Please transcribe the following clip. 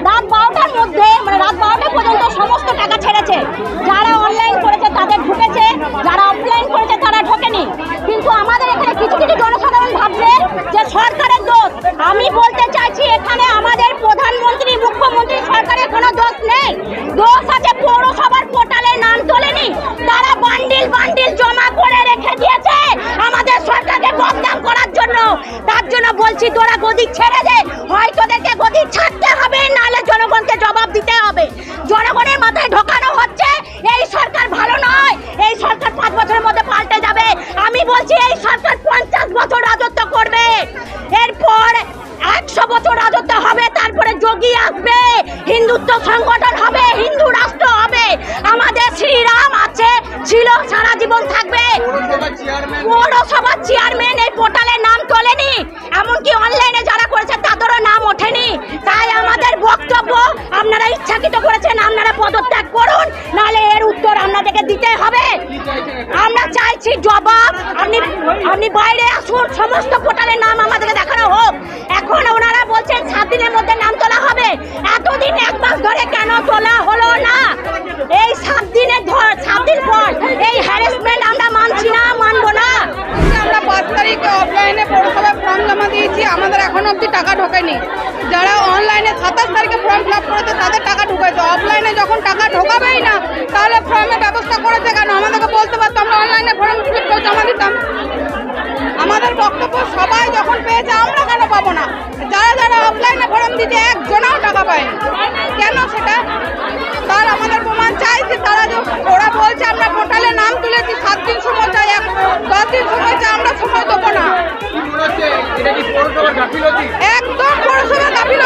রাত 12টার মধ্যে মানে রাত 12টা পর্যন্ত সমস্ত টাকা ছেড়েছে। যারা অনলাইন করেছে তাদের ঢুকেছে, যারা অফলাইন করেছে তারা ঢোকেনি। কিন্তু আমাদের এখানে কিছু কিছু জনসাধারণ ভাবছে যে সরকারের দোষ। আমি বলতে চাইছি এখানে আমাদের প্রধানমন্ত্রী মুখ্যমন্ত্রী সরকারের কোনো দোষ নেই। দোষ আছে পৌরসভার পোর্টালে নাম তোলেনি, তারা বান্ডিল বান্ডিল জমা করে রেখে দিয়েছে আমাদের সরকারকে বদনাম করার জন্য। তার জন্য বলছি তোরা গদি ছেড়ে দে, হয় তোদেরকে গদি ছাড়তে হবে, নাহলে জনগণকে জবাব দিতে হবে। জনগণের মাথায় ঢোকানো হচ্ছে এই সরকার ভালো নয়, এই সরকার 5 বছরের মধ্যে পাল্টে যাবে। আমি বলছি এই সরকার 50 বছর রাজত্ব করবে, এরপর 100 বছর রাজত্ব হবে, তারপরে যোগী আসবে, হিন্দুত্ব সংগঠন হবে, হিন্দু রাষ্ট্র হবে। আমাদের শ্রীরাম আছে, ছিল, সারা জীবন থাকবে। পৌরসভার চেয়ারম্যান এই পোর্টালে নাম তোলেনি, এমনকি অনলাইনে যারা করেছে তাদেরও নাম ওঠেনি। তাই আমাদের বক্তব্য, আপনারা ইচ্ছাকৃত করেছেন, আপনারা পদত্যাগ করুন, নাহলে এর উত্তর আপনাদেরকে দিতে হবে। আমরা চাইছি জবাব। আপনি বাইরে আসুন, সমস্ত পোর্টালের নাম আমাদেরকে দেখানো হোক। এখন ওনারা বলছেন 7 দিনের মধ্যে নাম তোলা হবে। এতদিন 1 মাস ধরে কেন তোলা হলো না? এই 7 দিন পর এই হ্যারাসমেন্ট আমরা মানছি না, মানবো না। আমরা 5 তারিখে অফলাইনে পৌরসভায় ফর্ম জমা দিয়েছি, আমাদের এখনো অবধি টাকা ঢোকেনি। যারা অনলাইনে 27 তারিখে ফর্ম ফিল আপ করেছে তাদের টাকা ঢুকেছে। অফলাইনে যখন টাকা ঢোকাবেই না, তাহলে ফর্মের ব্যবস্থা করেছে কেন? আমাদেরকে বলতে পারতো, আমরা অনলাইনে ফর্ম ফিল করে জমা দিতাম। আমাদের বক্তব্য, সবাই যখন পেয়েছে আমরা কেন পাবো না? যারা যারা অফলাইনে ফর্ম দিতে একজনাও টাকা পায়নি, কেন সেটা? তার আমাদের প্রমাণ চাইছে। ওরা বলছে আমরা পোর্টালে নাম তুলেছি, 7 দিন সময় চাই, 10 দিন সময় চাই, আমরা সময় দেবো না। একদম পৌরসভার গাফিলতি।